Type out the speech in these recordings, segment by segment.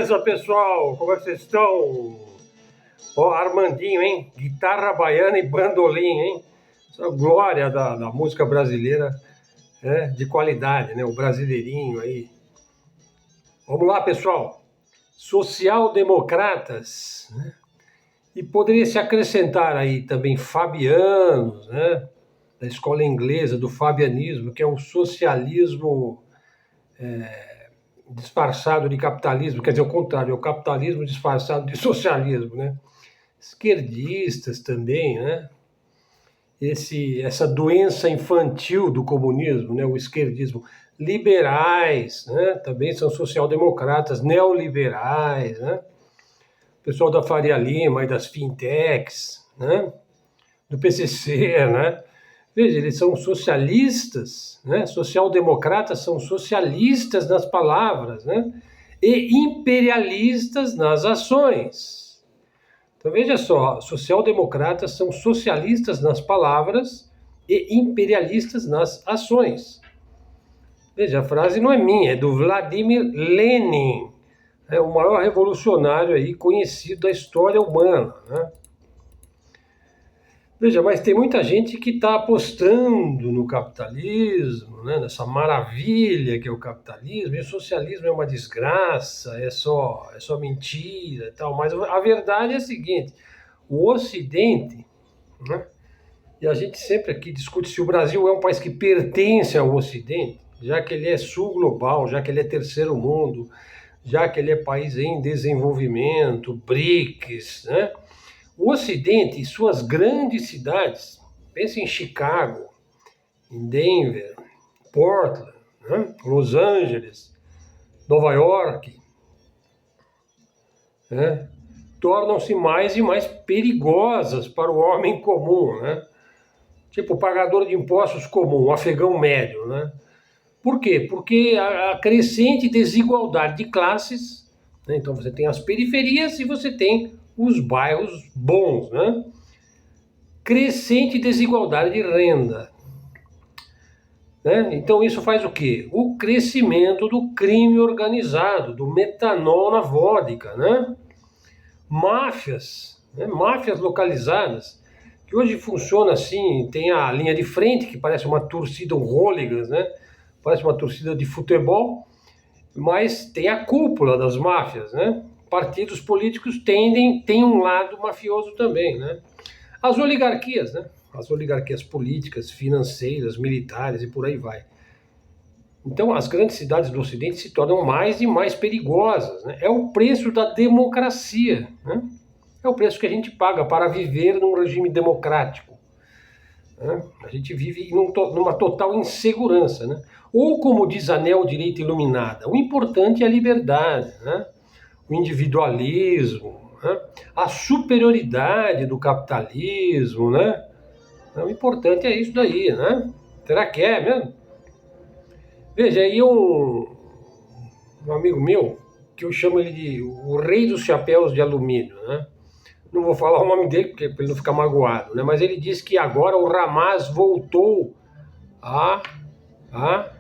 Beleza, pessoal? Como é que vocês estão? Ó, Armandinho, hein? Guitarra baiana e bandolim, hein? Essa glória da música brasileira, né? De qualidade, né? O brasileirinho aí. Vamos lá, pessoal. Social-democratas, né? E poderia se acrescentar aí também fabianos, né? Da escola inglesa, do fabianismo, que é um socialismo disfarçado de capitalismo, quer dizer, o contrário, é o capitalismo disfarçado de socialismo, né? Esquerdistas também, né? Essa doença infantil do comunismo, né? O esquerdismo. Liberais, né? Também são social-democratas, neoliberais, né? O pessoal da Faria Lima e das fintechs, né? Do PCC, né? Veja, eles são socialistas, né? Social-democratas são socialistas nas palavras, né? E imperialistas nas ações. Então veja só, social-democratas são socialistas nas palavras e imperialistas nas ações. Veja, a frase não é minha, é do Vladimir Lenin, é o maior revolucionário aí conhecido da história humana, né? Veja, mas tem muita gente que está apostando no capitalismo, né, nessa maravilha que é o capitalismo, e o socialismo é uma desgraça, é só mentira e tal. Mas a verdade é a seguinte: o Ocidente, né, e a gente sempre aqui discute se o Brasil é um país que pertence ao Ocidente, já que ele é sul global, já que ele é terceiro mundo, já que ele é país em desenvolvimento, BRICS, né? O Ocidente e suas grandes cidades, pense em Chicago, em Denver, Portland, né? Los Angeles, Nova York, né? Tornam-se mais e mais perigosas para o homem comum, né? Tipo o pagador de impostos comum, o afegão médio, né? Por quê? Porque a crescente desigualdade de classes, né? Então você tem as periferias e você tem os bairros bons, né? Crescente desigualdade de renda, né? Então isso faz o quê? O crescimento do crime organizado, do metanol na vodka, né? Máfias, né? Máfias localizadas, que hoje funciona assim, tem a linha de frente, que parece uma torcida, um hooligans, né? Parece uma torcida de futebol, mas tem a cúpula das máfias, né? Partidos políticos têm um lado mafioso também, né? As oligarquias, né? As oligarquias políticas, financeiras, militares e por aí vai. Então, as grandes cidades do Ocidente se tornam mais e mais perigosas, né? É o preço da democracia, né? É o preço que a gente paga para viver num regime democrático, né? A gente vive numa total insegurança, né? Ou, como diz a neodireita iluminada, o importante é a liberdade, né? O individualismo, né? A superioridade do capitalismo, né? O importante é isso daí, né? Será que é mesmo? Veja, aí um amigo meu, que eu chamo ele de o rei dos chapéus de alumínio, né? Não vou falar o nome dele, porque para ele não ficar magoado, né? Mas ele disse que agora o Hamas voltou a, a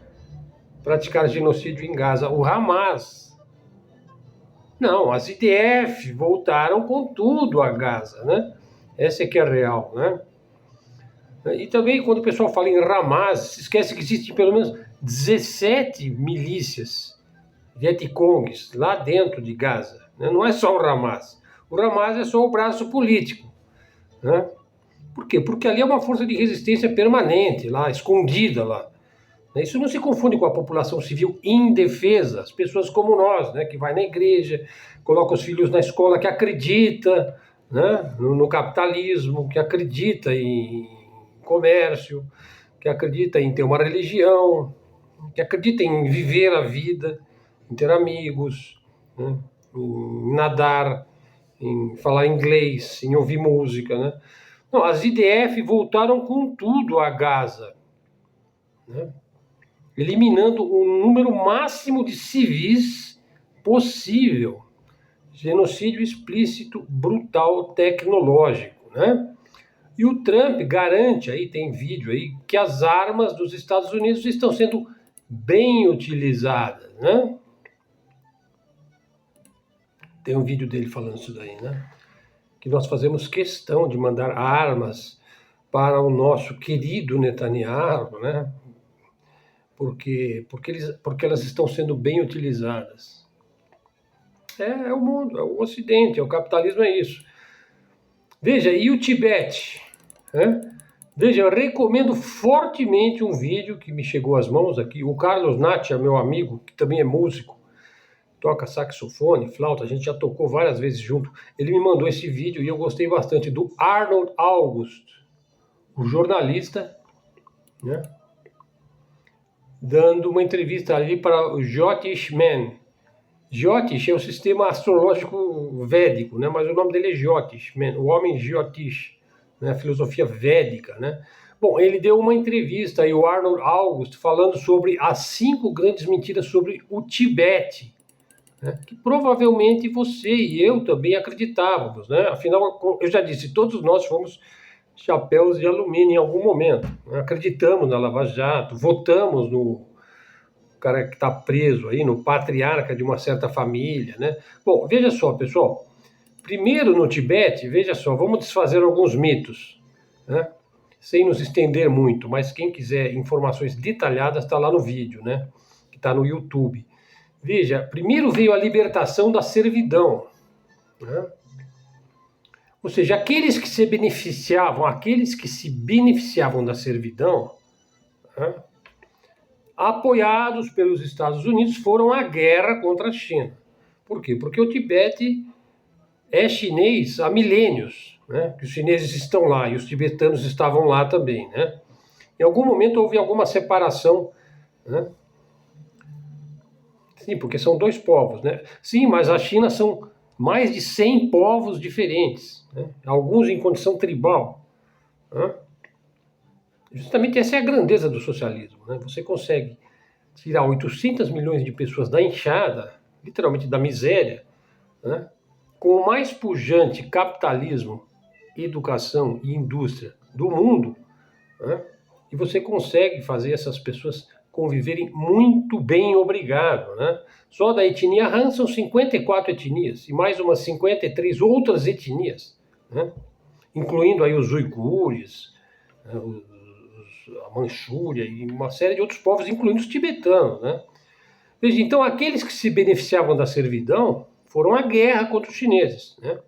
praticar genocídio em Gaza. O Hamas. Não, as IDF voltaram com tudo a Gaza, né? Essa é que é a real, né? E também, quando o pessoal fala em Hamas, se esquece que existem pelo menos 17 milícias Vietcongues lá dentro de Gaza, né? Não é só o Hamas. O Hamas é só o braço político, né? Por quê? Porque ali é uma força de resistência permanente, lá, escondida lá. Isso não se confunde com a população civil indefesa, as pessoas como nós, né? Que vai na igreja, coloca os filhos na escola, que acredita, né? No capitalismo, que acredita em comércio, que acredita em ter uma religião, que acredita em viver a vida, em ter amigos, né? Em nadar, em falar inglês, em ouvir música, né? Não, as IDF voltaram com tudo a Gaza, né? Eliminando o número máximo de civis possível. Genocídio explícito, brutal, tecnológico, né? E o Trump garante, aí tem vídeo aí, que as armas dos Estados Unidos estão sendo bem utilizadas, né? Tem um vídeo dele falando isso daí, né? Que nós fazemos questão de mandar armas para o nosso querido Netanyahu, né? Porque elas estão sendo bem utilizadas. É o mundo, é o Ocidente, o capitalismo é isso. Veja, e o Tibete? Né? Veja, eu recomendo fortemente um vídeo que me chegou às mãos aqui. O Carlos Natia, meu amigo, que também é músico, toca saxofone, flauta, a gente já tocou várias vezes junto. Ele me mandou esse vídeo e eu gostei bastante do Arnold August, o jornalista, né? Dando uma entrevista ali para o Jyotish Man. Jyotish é o sistema astrológico védico, né? Mas o nome dele é Jyotish Man, o homem Jyotish, né? A filosofia védica, né? Bom, ele deu uma entrevista aí, o Arnold August, falando sobre as 5 grandes mentiras sobre o Tibete, né? Que provavelmente você e eu também acreditávamos, né? Afinal, eu já disse, todos nós fomos chapéus de alumínio em algum momento, né? Acreditamos na Lava Jato, votamos no cara que está preso aí, no patriarca de uma certa família, né? Bom, veja só, pessoal. Primeiro no Tibete, veja só, vamos desfazer alguns mitos, né? Sem nos estender muito, mas quem quiser informações detalhadas está lá no vídeo, né? Que está no YouTube. Veja, primeiro veio a libertação da servidão, né? Ou seja, aqueles que se beneficiavam da servidão, né, apoiados pelos Estados Unidos, foram à guerra contra a China. Por quê? Porque o Tibete é chinês há milênios, né? Que os chineses estão lá e os tibetanos estavam lá também, né? Em algum momento houve alguma separação, né? Sim, porque são 2 povos, né? Sim, mas a China são mais de 100 povos diferentes, né? Alguns em condição tribal, né? Justamente essa é a grandeza do socialismo, né? Você consegue tirar 800 milhões de pessoas da enxada, literalmente da miséria, né? Com o mais pujante capitalismo, educação e indústria do mundo, né? E você consegue fazer essas pessoas conviverem muito bem, obrigado, né? Só da etnia Han são 54 etnias e mais umas 53 outras etnias, né? Incluindo aí os uigures, né? A Manchúria e uma série de outros povos, incluindo os tibetanos, né? Veja, então aqueles que se beneficiavam da servidão foram à guerra contra os chineses, né?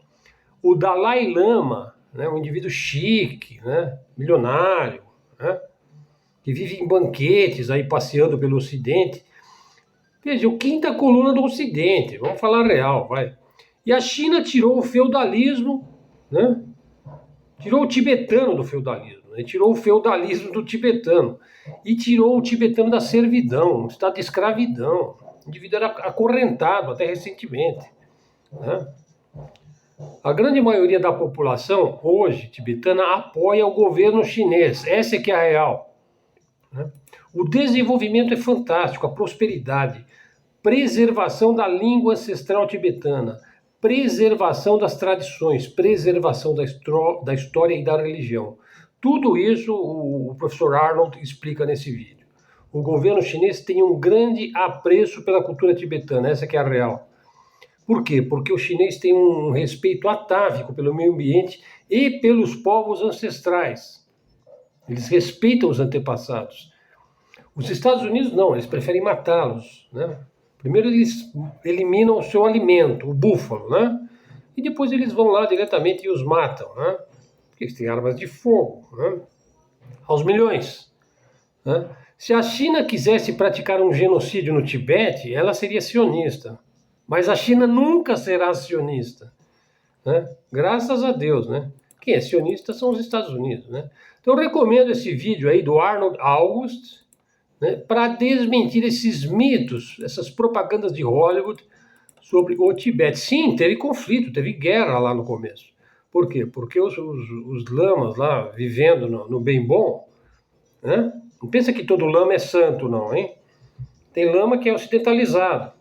O Dalai Lama, né, um indivíduo chique, né, milionário, né, que vive em banquetes aí passeando pelo Ocidente. Veja, o quinta coluna do Ocidente, vamos falar real, vai. E a China tirou o feudalismo, né? Tirou o tibetano do feudalismo, né? Tirou o feudalismo do tibetano e tirou o tibetano da servidão, um estado de escravidão. O indivíduo era acorrentado até recentemente, né? A grande maioria da população hoje tibetana apoia o governo chinês, essa é que é a real, né? O desenvolvimento é fantástico, a prosperidade, preservação da língua ancestral tibetana, preservação das tradições, preservação da história e da religião. Tudo isso o professor Arnold explica nesse vídeo. O governo chinês tem um grande apreço pela cultura tibetana, essa que é a real. Por quê? Porque o chinês tem um respeito atávico pelo meio ambiente e pelos povos ancestrais. Eles respeitam os antepassados. Os Estados Unidos não, eles preferem matá-los, né? Primeiro eles eliminam o seu alimento, o búfalo, né? E depois eles vão lá diretamente e os matam, né? Porque eles têm armas de fogo, né? Aos milhões, né? Se a China quisesse praticar um genocídio no Tibete, ela seria sionista. Mas a China nunca será sionista, né? Graças a Deus, né? Quem é sionista são os Estados Unidos, né? Então eu recomendo esse vídeo aí do Arnold August, né, para desmentir esses mitos, essas propagandas de Hollywood sobre o Tibete. Sim, teve conflito, teve guerra lá no começo. Por quê? Porque os lamas lá, vivendo no bem bom, né? Não pensa que todo lama é santo, não, hein? Tem lama que é ocidentalizado,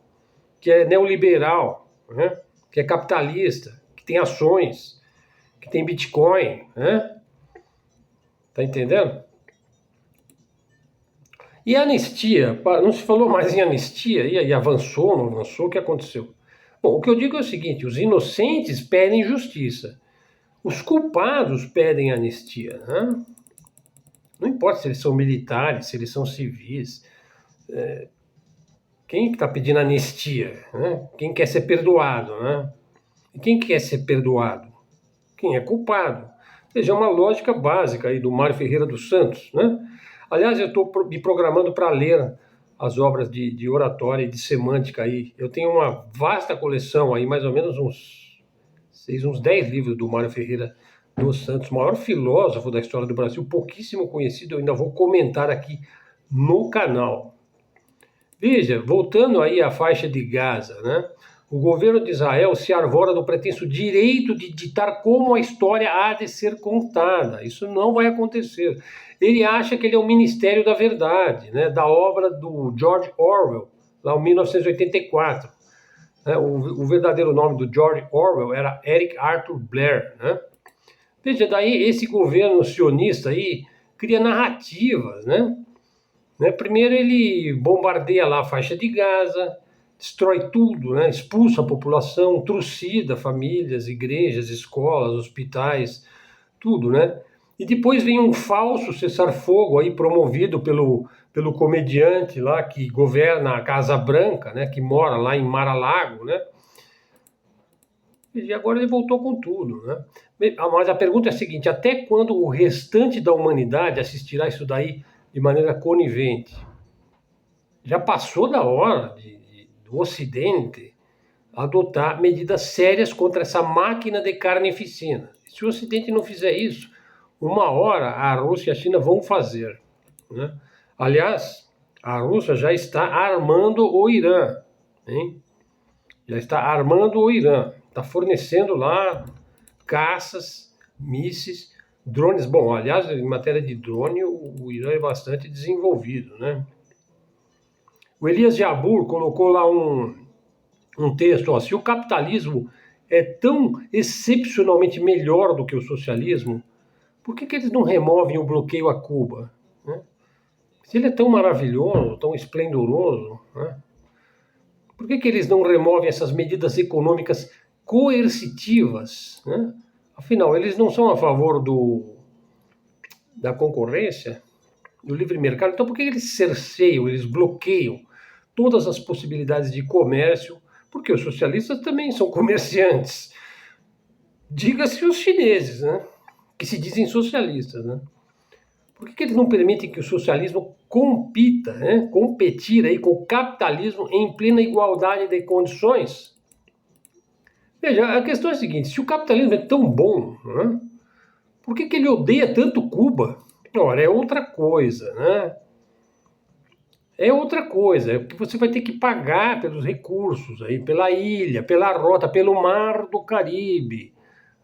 que é neoliberal, né? Que é capitalista, que tem ações, que tem Bitcoin, né? Tá entendendo? E a anistia, não se falou mais em anistia, e aí avançou, não avançou, o que aconteceu? Bom, o que eu digo é o seguinte: os inocentes pedem justiça, os culpados pedem anistia, né? Não importa se eles são militares, se eles são civis. Quem está pedindo anistia? Né? Quem quer ser perdoado? Né? E quem quer ser perdoado? Quem é culpado? Veja, é uma lógica básica aí do Mário Ferreira dos Santos. Né? Aliás, eu estou me programando para ler as obras de oratória e de semântica aí. Eu tenho uma vasta coleção aí, mais ou menos uns 10 livros do Mário Ferreira dos Santos, maior filósofo da história do Brasil, pouquíssimo conhecido, eu ainda vou comentar aqui no canal. Veja, voltando aí à faixa de Gaza, né? O governo de Israel se arvora do pretenso direito de ditar como a história há de ser contada. Isso não vai acontecer. Ele acha que ele é o Ministério da Verdade, né? Da obra do George Orwell, lá em 1984. Né? O verdadeiro nome do George Orwell era Eric Arthur Blair, né? Veja, daí esse governo sionista aí cria narrativas, né? Primeiro ele bombardeia lá a faixa de Gaza, destrói tudo, né? Expulsa a população, trucida famílias, igrejas, escolas, hospitais, tudo, né? E depois vem um falso cessar-fogo aí promovido pelo comediante lá que governa a Casa Branca, né? Que mora lá em Mar-a-Lago, né? E agora ele voltou com tudo, né? Mas a pergunta é a seguinte: até quando o restante da humanidade assistirá isso daí de maneira conivente? Já passou da hora do Ocidente adotar medidas sérias contra essa máquina de carnificina. Se o Ocidente não fizer isso, uma hora a Rússia e a China vão fazer, né? Aliás, a Rússia já está armando o Irã, hein? Já está armando o Irã, está fornecendo lá caças, mísseis, drones. Bom, aliás, em matéria de drone, o Irã é bastante desenvolvido, né? O Elias Jabbour colocou lá um texto, ó: se o capitalismo é tão excepcionalmente melhor do que o socialismo, por que eles não removem o bloqueio a Cuba? Né? Se ele é tão maravilhoso, tão esplendoroso, né? Por que eles não removem essas medidas econômicas coercitivas? Né? Afinal, eles não são a favor da concorrência, do livre mercado, então por que eles cerceiam, eles bloqueiam todas as possibilidades de comércio? Porque os socialistas também são comerciantes. Diga-se os chineses, né? Que se dizem socialistas, né? Por que eles não permitem que o socialismo compita, né? Competir aí com o capitalismo em plena igualdade de condições? Veja, a questão é a seguinte: se o capitalismo é tão bom, né? Por que ele odeia tanto Cuba? Ora, é outra coisa, né? É outra coisa, é porque você vai ter que pagar pelos recursos aí, pela ilha, pela rota, pelo mar do Caribe.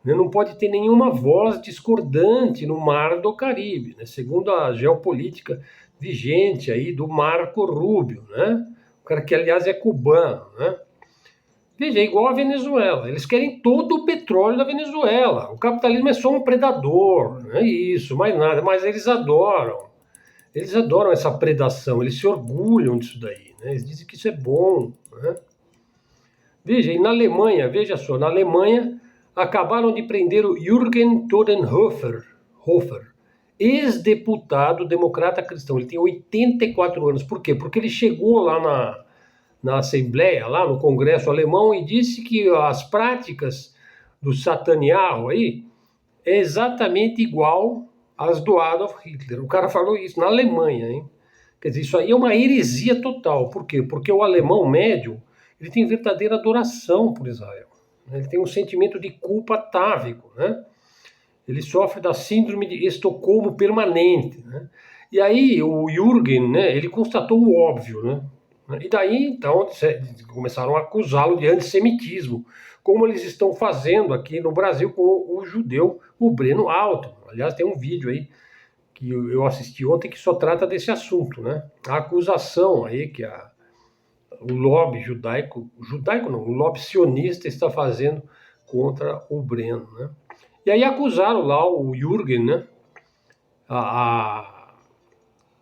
Né? Não pode ter nenhuma voz discordante no mar do Caribe, né? Segundo a geopolítica vigente aí do Marco Rubio, né? O cara que, aliás, é cubano, né? Veja, é igual a Venezuela. Eles querem todo o petróleo da Venezuela. O capitalismo é só um predador, não é isso, mais nada. Mas eles adoram. Eles adoram essa predação, eles se orgulham disso daí, né? Eles dizem que isso é bom, né? Veja, e na Alemanha, veja só, na Alemanha acabaram de prender o Jürgen Todenhofer, ex-deputado democrata cristão. Ele tem 84 anos. Por quê? Porque ele chegou lá na Assembleia, lá no Congresso alemão, e disse que as práticas do Sataniaho aí é exatamente igual às do Adolf Hitler. O cara falou isso na Alemanha, hein? Quer dizer, isso aí é uma heresia total. Por quê? Porque o alemão médio, ele tem verdadeira adoração por Israel. Ele tem um sentimento de culpa atávico, né? Ele sofre da síndrome de Estocolmo permanente, né? E aí o Jürgen, né, ele constatou o óbvio, né? E daí, então, começaram a acusá-lo de antissemitismo, como eles estão fazendo aqui no Brasil com o judeu, o Breno Altman. Aliás, tem um vídeo aí que eu assisti ontem que só trata desse assunto, né? A acusação aí que o lobby judaico não, o lobby sionista está fazendo contra o Breno, né? E aí acusaram lá o Jürgen, né? A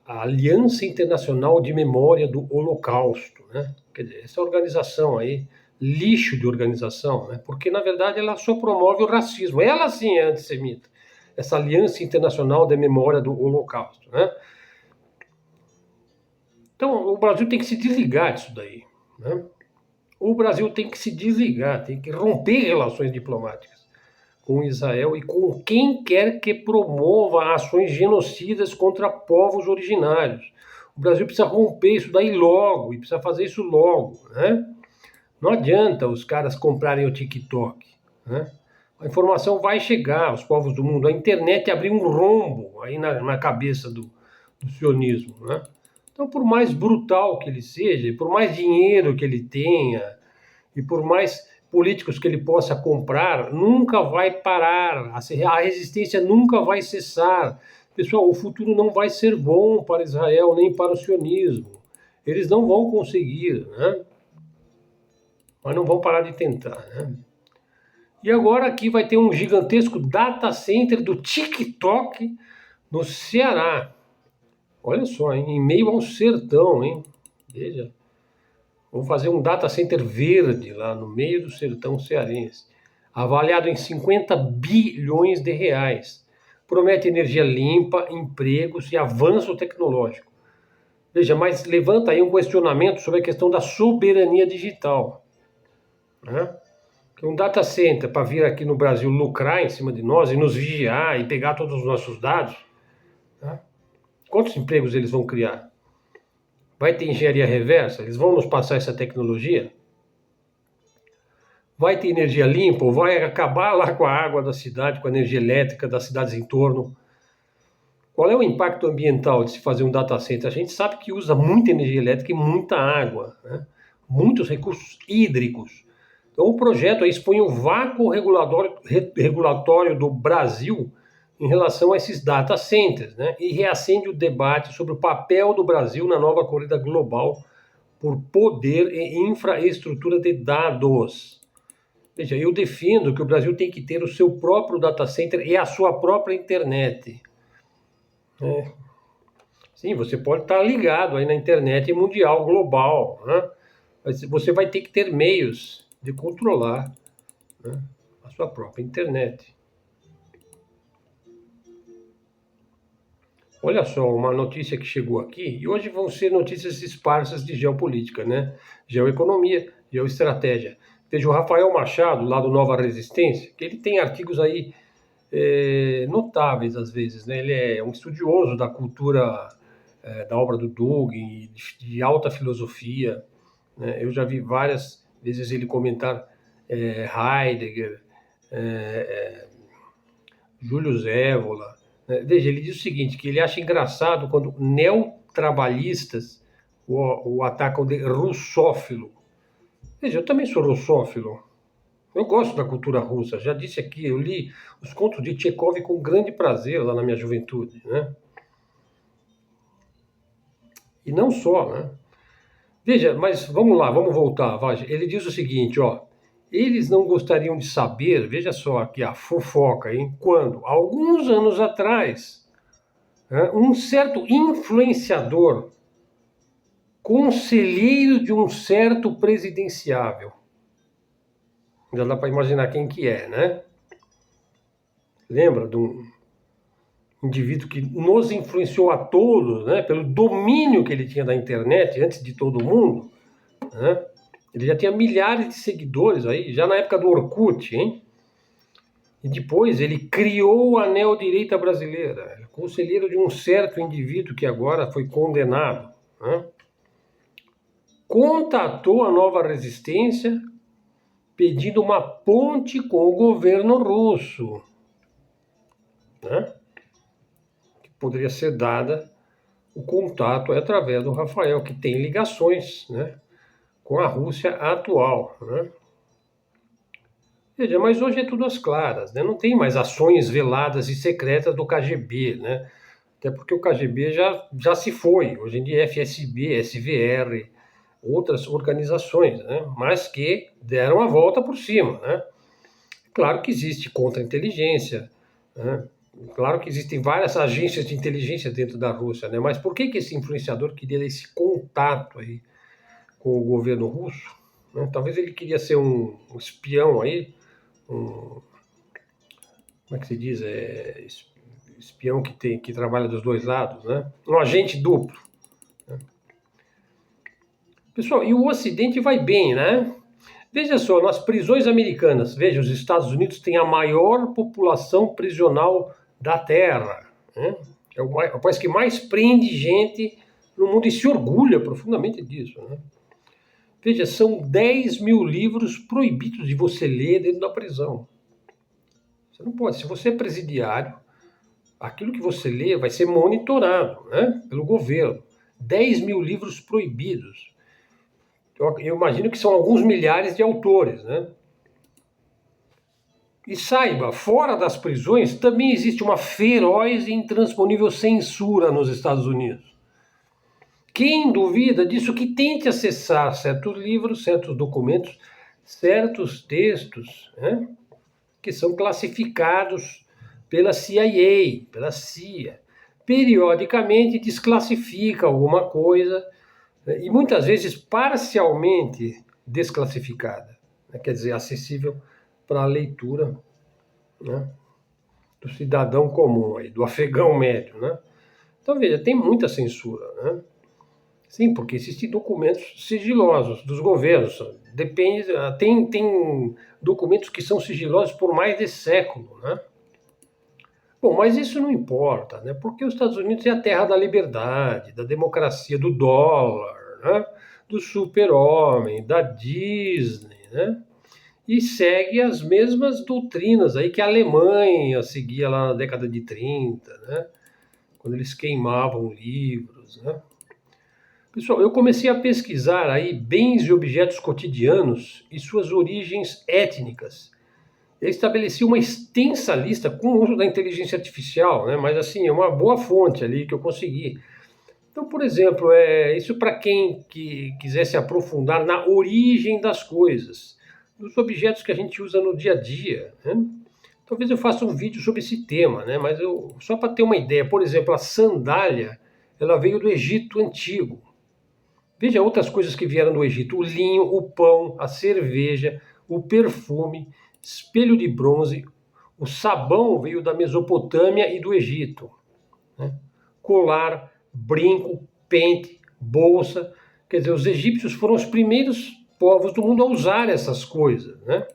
Aliança Internacional de Memória do Holocausto, né? Quer dizer, essa organização aí lixo de organização, né? Porque, na verdade, ela só promove o racismo. Ela, sim, é antissemita. Essa Aliança Internacional da Memória do Holocausto, né? Então, o Brasil tem que se desligar disso daí, né? O Brasil tem que se desligar, tem que romper relações diplomáticas com Israel e com quem quer que promova ações genocidas contra povos originários. O Brasil precisa romper isso daí logo, e precisa fazer isso logo, né? Não adianta os caras comprarem o TikTok, né? A informação vai chegar aos povos do mundo. A internet abriu um rombo aí na cabeça do sionismo, né? Então, por mais brutal que ele seja, por mais dinheiro que ele tenha, e por mais políticos que ele possa comprar, nunca vai parar, a resistência nunca vai cessar. Pessoal, o futuro não vai ser bom para Israel, nem para o sionismo. Eles não vão conseguir, né? Mas não vão parar de tentar, né? E agora aqui vai ter um gigantesco data center do TikTok no Ceará. Olha só, hein? Em meio ao sertão, hein? Veja. Vão fazer um data center verde lá no meio do sertão cearense, avaliado em 50 bilhões de reais. Promete energia limpa, empregos e avanço tecnológico. Veja, mas levanta aí um questionamento sobre a questão da soberania digital, né? Que um data center para vir aqui no Brasil lucrar em cima de nós e nos vigiar e pegar todos os nossos dados, né? Quantos empregos eles vão criar? Vai ter engenharia reversa? Eles vão nos passar essa tecnologia? Vai ter energia limpa ou vai acabar lá com a água da cidade, com a energia elétrica das cidades em torno? Qual é o impacto ambiental de se fazer um data center? A gente sabe que usa muita energia elétrica e muita água, né? Muitos recursos hídricos. Então o projeto aí expõe o vácuo regulatório do Brasil em relação a esses data centers, né? E reacende o debate sobre o papel do Brasil na nova corrida global por poder e infraestrutura de dados. Veja, eu defendo que o Brasil tem que ter o seu próprio data center e a sua própria internet. É. Sim, você pode estar ligado aí na internet mundial, global, né? Mas você vai ter que ter meios de controlar, né, a sua própria internet. Olha só, uma notícia que chegou aqui, e hoje vão ser notícias esparsas de geopolítica, né? Geoeconomia, geoestratégia. Veja, o Rafael Machado, lá do Nova Resistência, que ele tem artigos aí notáveis às vezes, né? Ele é um estudioso da cultura, da obra do Dugin, de alta filosofia, né? Eu já vi várias vezes ele comentar Heidegger, Júlio Zévola, né? Veja, ele diz o seguinte, que ele acha engraçado quando neotrabalhistas o atacam de russófilo. Veja, eu também sou russófilo. Eu gosto da cultura russa. Já disse aqui, eu li os contos de Tchekov com grande prazer lá na minha juventude, né? E não só, né? Veja, mas vamos lá, vamos voltar. Vai. Ele diz o seguinte, ó. Eles não gostariam de saber, veja só aqui a fofoca, hein? Quando, alguns anos atrás, né, um certo influenciador, conselheiro de um certo presidenciável, já dá para imaginar quem que é, né? Lembra de um indivíduo que nos influenciou a todos, né? Pelo domínio que ele tinha da internet antes de todo mundo, né? Ele já tinha milhares de seguidores aí, já na época do Orkut, hein? E depois ele criou a neodireita brasileira, conselheiro de um certo indivíduo que agora foi condenado, né? Contatou a Nova Resistência pedindo uma ponte com o governo russo, né? Que poderia ser dada o contato através do Rafael, que tem ligações, né, com a Rússia atual, né? Veja, mas hoje é tudo às claras, né? Não tem mais ações veladas e secretas do KGB, né? Até porque o KGB já se foi. Hoje em dia é FSB, SVR, outras organizações, né? Mas que deram a volta por cima, né? Claro que existe contra-inteligência, né? Claro que existem várias agências de inteligência dentro da Rússia, né? Mas por que esse influenciador queria esse contato aí com o governo russo, né? Talvez ele queria ser um espião aí, como é que se diz? Espião que trabalha dos dois lados, né? Um agente duplo. Né? Pessoal, e o Ocidente vai bem, né? Veja só, nas prisões americanas, veja, os Estados Unidos têm a maior população prisional da Terra, né? É o país que mais prende gente no mundo e se orgulha profundamente disso, né? Veja, são 10 mil livros proibidos de você ler dentro da prisão. Você não pode. Se você é presidiário, aquilo que você lê vai ser monitorado, né, pelo governo. 10 mil livros proibidos. Eu imagino que são alguns milhares de autores, né? E saiba, fora das prisões também existe uma feroz e intransponível censura nos Estados Unidos. Quem duvida disso, que tente acessar certos livros, certos documentos, certos textos, né, que são classificados pela CIA, pela CIA. Periodicamente desclassifica alguma coisa, né, e muitas vezes parcialmente desclassificada, né, quer dizer, acessível para a leitura, né, do cidadão comum, aí, do afegão médio. Né? Então, veja, tem muita censura. Né? Sim, porque existem documentos sigilosos dos governos. Depende, tem documentos que são sigilosos por mais de século, né? Bom, mas isso não importa, né? Porque os Estados Unidos é a terra da liberdade, da democracia, do dólar, né? Do super-homem, da Disney, né? E segue as mesmas doutrinas aí que a Alemanha seguia lá na década de 30, né? Quando eles queimavam livros, né? Pessoal, eu comecei a pesquisar aí bens e objetos cotidianos e suas origens étnicas. Eu estabeleci uma extensa lista com o uso da inteligência artificial, né? Mas assim, é uma boa fonte ali que eu consegui. Então, por exemplo, isso para quem que quiser se aprofundar na origem das coisas, dos objetos que a gente usa no dia a dia, né? Talvez eu faça um vídeo sobre esse tema, né? Mas só para ter uma ideia, por exemplo, a sandália, ela veio do Egito Antigo. Veja outras coisas que vieram do Egito: o linho, o pão, a cerveja, o perfume, espelho de bronze, o sabão veio da Mesopotâmia e do Egito, né? Colar, brinco, pente, bolsa. Quer dizer, os egípcios foram os primeiros povos do mundo a usar essas coisas, né?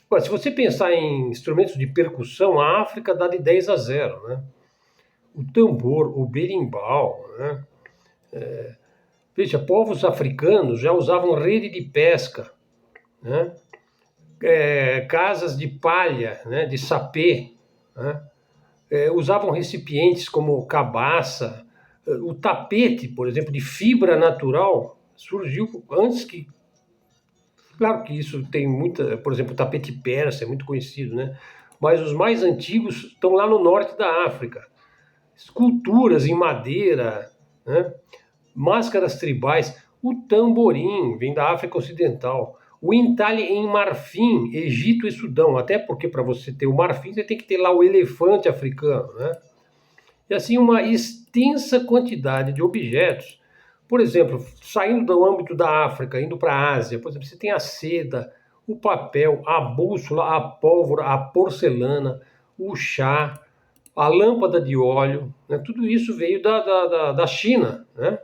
Agora, se você pensar em instrumentos de percussão, a África dá de 10-0, né? O tambor, o berimbau, né? Veja, povos africanos já usavam rede de pesca, né? Casas de palha, né? De sapê, né? Usavam recipientes como cabaça. O tapete, por exemplo, de fibra natural, surgiu antes que... Claro que isso tem muita... Por exemplo, o tapete persa é muito conhecido, né? Mas os mais antigos estão lá no norte da África. Esculturas em madeira, né? Máscaras tribais, o tamborim vem da África Ocidental, o entalhe em marfim, Egito e Sudão, até porque para você ter o marfim você tem que ter lá o elefante africano, né? E assim uma extensa quantidade de objetos, por exemplo, saindo do âmbito da África, indo para a Ásia, por exemplo, você tem a seda, o papel, a bússola, a pólvora, a porcelana, o chá, a lâmpada de óleo, né? Tudo isso veio da China, né?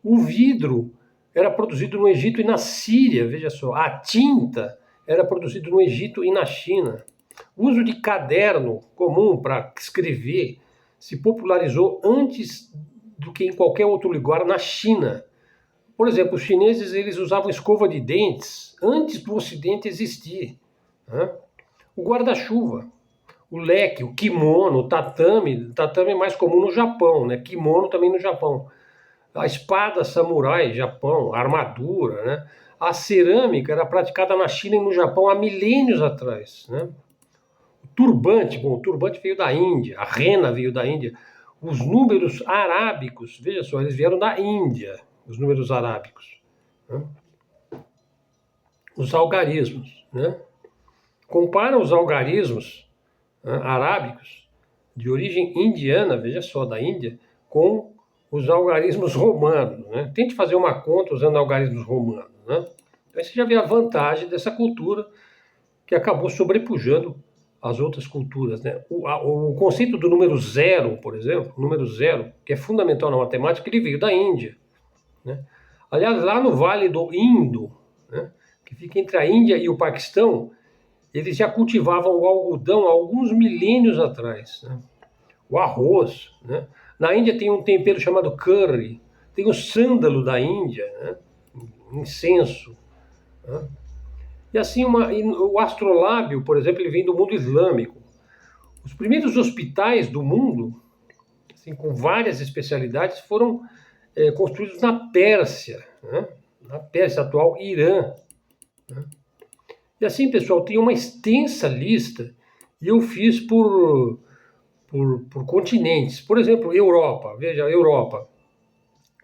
O vidro era produzido no Egito e na Síria, veja só. A tinta era produzida no Egito e na China. O uso de caderno comum para escrever se popularizou antes do que em qualquer outro lugar na China. Por exemplo, os chineses eles usavam escova de dentes antes do Ocidente existir, né? O guarda-chuva, o leque, o kimono, o tatame. O tatame é mais comum no Japão, né? Kimono também no Japão. A espada samurai, Japão, a armadura, né? A cerâmica era praticada na China e no Japão há milênios atrás, né? O turbante, bom, o turbante veio da Índia, a rena veio da Índia. Os números arábicos, veja só, eles vieram da Índia, os números arábicos, né? Os algarismos, né? Compara os algarismos, né, arábicos de origem indiana, veja só, da Índia, com os algarismos romanos, né? Tente fazer uma conta usando algarismos romanos, né? Aí você já vê a vantagem dessa cultura que acabou sobrepujando as outras culturas, né? O conceito do número zero, por exemplo, o número zero, que é fundamental na matemática, ele veio da Índia, né? Aliás, lá no Vale do Indo, né, que fica entre a Índia e o Paquistão, eles já cultivavam o algodão há alguns milênios atrás, né? O arroz, né? Na Índia tem um tempero chamado curry, tem o sândalo da Índia, né? Incenso, né? E assim, o astrolábio, por exemplo, ele vem do mundo islâmico. Os primeiros hospitais do mundo, assim, com várias especialidades, foram construídos na Pérsia, né? Na Pérsia, atual Irã, né? E assim, pessoal, tem uma extensa lista e eu fiz por continentes. Por exemplo, Europa, veja, Europa.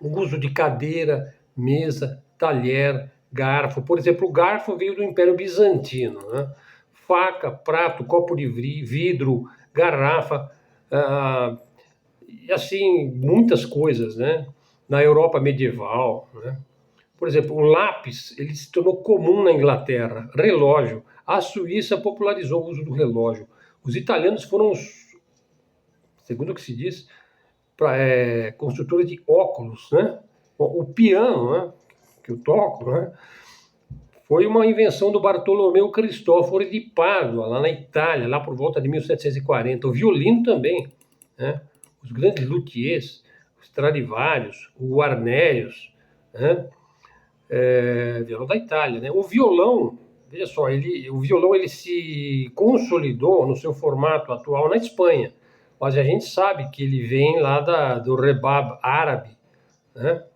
O uso de cadeira, mesa, talher, garfo. Por exemplo, o garfo veio do Império Bizantino, né? Faca, prato, copo de vidro, garrafa, e assim, muitas coisas, né? Na Europa medieval, né? Por exemplo, o lápis, ele se tornou comum na Inglaterra, relógio. A Suíça popularizou o uso do relógio. Os italianos foram, segundo o que se diz, construtora de óculos, né? O piano, né, que eu toco, né, foi uma invenção do Bartolomeu Cristoforo de Pádua, lá na Itália, lá por volta de 1740. O violino também, né? Os grandes luthiers, os Stradivarius, o Guarnerius, né? Violão da Itália, né? O violão, veja só, o violão ele se consolidou no seu formato atual na Espanha, mas a gente sabe que ele vem lá do rebab árabe, né?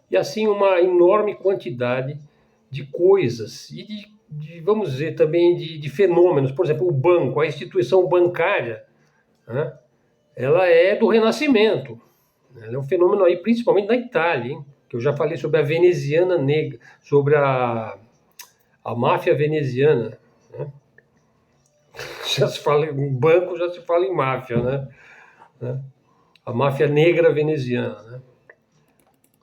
E assim uma enorme quantidade de coisas e vamos dizer, também de fenômenos. Por exemplo, o banco, a instituição bancária, né? Ela é do Renascimento. Ela é um fenômeno aí, principalmente na Itália, hein? Que eu já falei sobre a veneziana negra, sobre a máfia veneziana, né? Já se fala em banco, já se fala em máfia, né? A máfia negra veneziana, né?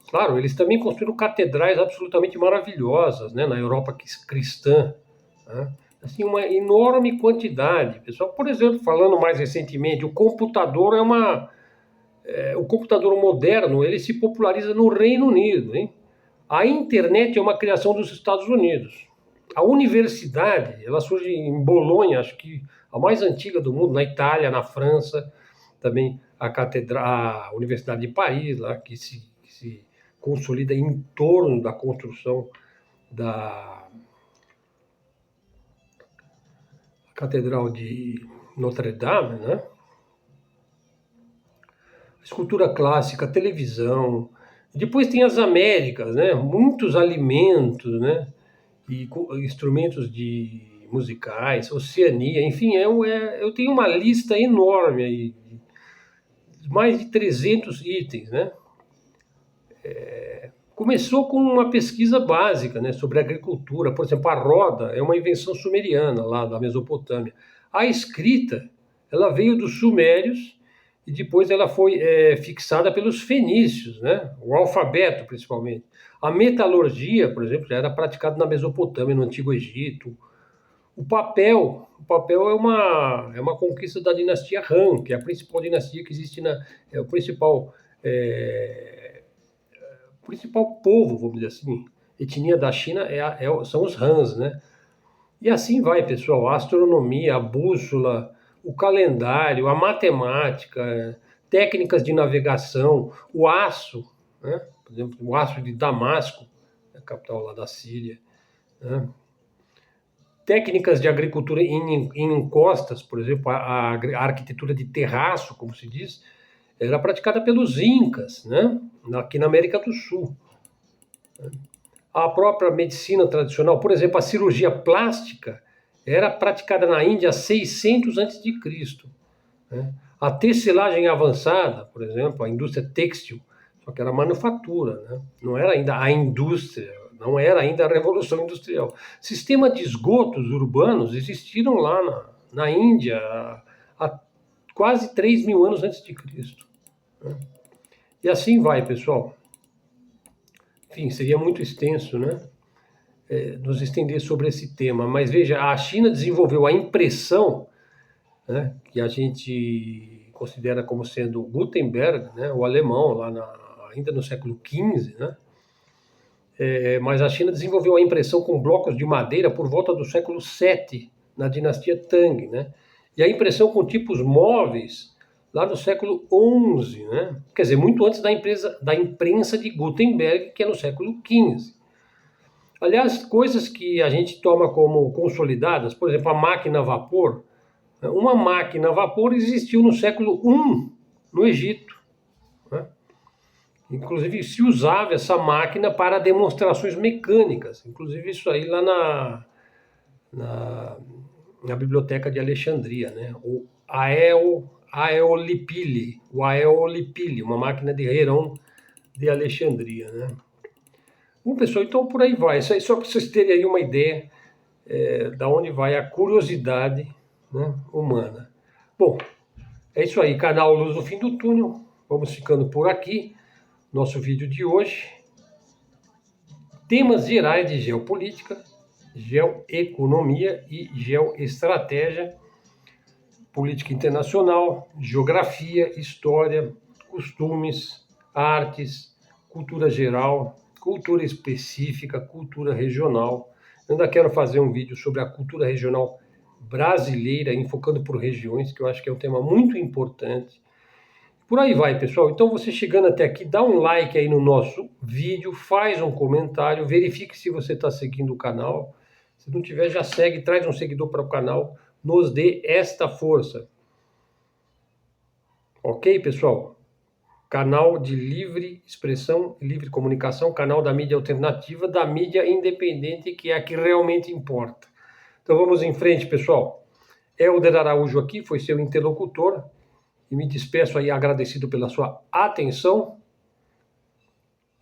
Claro, eles também construíram catedrais absolutamente maravilhosas, né, na Europa cristã, né? Assim, uma enorme quantidade. Pessoal, por exemplo, falando mais recentemente, o computador o computador moderno, ele se populariza no Reino Unido, hein? A internet é uma criação dos Estados Unidos. A universidade, ela surge em Bolonha, acho que a mais antiga do mundo, na Itália, na França, também a Universidade de Paris, lá, que se consolida em torno da construção da Catedral de Notre Dame, né? Escultura clássica, televisão. Depois tem as Américas, né? Muitos alimentos, né? E instrumentos musicais, Oceania, enfim, eu tenho uma lista enorme aí, de mais de 300 itens, né? Começou com uma pesquisa básica, né, sobre agricultura. Por exemplo, a roda é uma invenção sumeriana lá da Mesopotâmia. A escrita, ela veio dos sumérios e depois ela foi fixada pelos fenícios, né? O alfabeto, principalmente. A metalurgia, por exemplo, já era praticada na Mesopotâmia, no Antigo Egito. O papel é uma conquista da dinastia Han, que é a principal dinastia que existe é o principal povo, vamos dizer assim, etnia da China são os Hans, né? E assim vai, pessoal, a astronomia, a bússola, o calendário, a matemática, técnicas de navegação, o aço, né? Por exemplo, o aço de Damasco, a capital lá da Síria, né? Técnicas de agricultura em encostas, por exemplo, a arquitetura de terraço, como se diz, era praticada pelos Incas, né? Aqui na América do Sul. A própria medicina tradicional, por exemplo, a cirurgia plástica, era praticada na Índia há 600 a.C., né? A tecelagem avançada, por exemplo, a indústria têxtil, só que era manufatura, né? Não era ainda a indústria, não era ainda a Revolução Industrial. Sistema de esgotos urbanos existiram lá na Índia há quase 3.000 anos antes de Cristo, né? E assim vai, pessoal. enfim, seria muito extenso, né? Nos estender sobre esse tema. Mas veja, a China desenvolveu a impressão, né, que a gente considera como sendo Gutenberg, né, o alemão, ainda no século XV, né? Mas a China desenvolveu a impressão com blocos de madeira por volta do século VII, na dinastia Tang, né? E a impressão com tipos móveis lá no século XI, né? Quer dizer, muito antes da imprensa de Gutenberg, que é no século XV. Aliás, coisas que a gente toma como consolidadas, por exemplo, a máquina a vapor. Uma máquina a vapor existiu no século I, no Egito, né? Inclusive, se usava essa máquina para demonstrações mecânicas. Inclusive, isso aí lá na Biblioteca de Alexandria, né? O Aeolipile, uma máquina de Herón de Alexandria, né? Bom, pessoal, então por aí vai. Isso aí só para vocês terem aí uma ideia da onde vai a curiosidade, né, humana. Bom, é isso aí. Canal Luz no Fim do Túnel. Vamos ficando por aqui. Nosso vídeo de hoje. Temas gerais de geopolítica, geoeconomia e geoestratégia, política internacional, geografia, história, costumes, artes, cultura geral, cultura específica, cultura regional. Eu ainda quero fazer um vídeo sobre a cultura regional brasileira, enfocando por regiões, que eu acho que é um tema muito importante. Por aí vai, pessoal. Então, você chegando até aqui, dá um like aí no nosso vídeo, faz um comentário, verifique se você está seguindo o canal. Se não tiver, já segue, traz um seguidor para o canal, nos dê esta força. Ok, pessoal? Canal de livre expressão, livre comunicação, canal da mídia alternativa, da mídia independente, que é a que realmente importa. Então vamos em frente, pessoal. Helder Araújo aqui, foi seu interlocutor, e me despeço aí agradecido pela sua atenção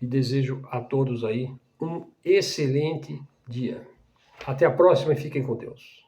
e desejo a todos aí um excelente dia. Até a próxima e fiquem com Deus.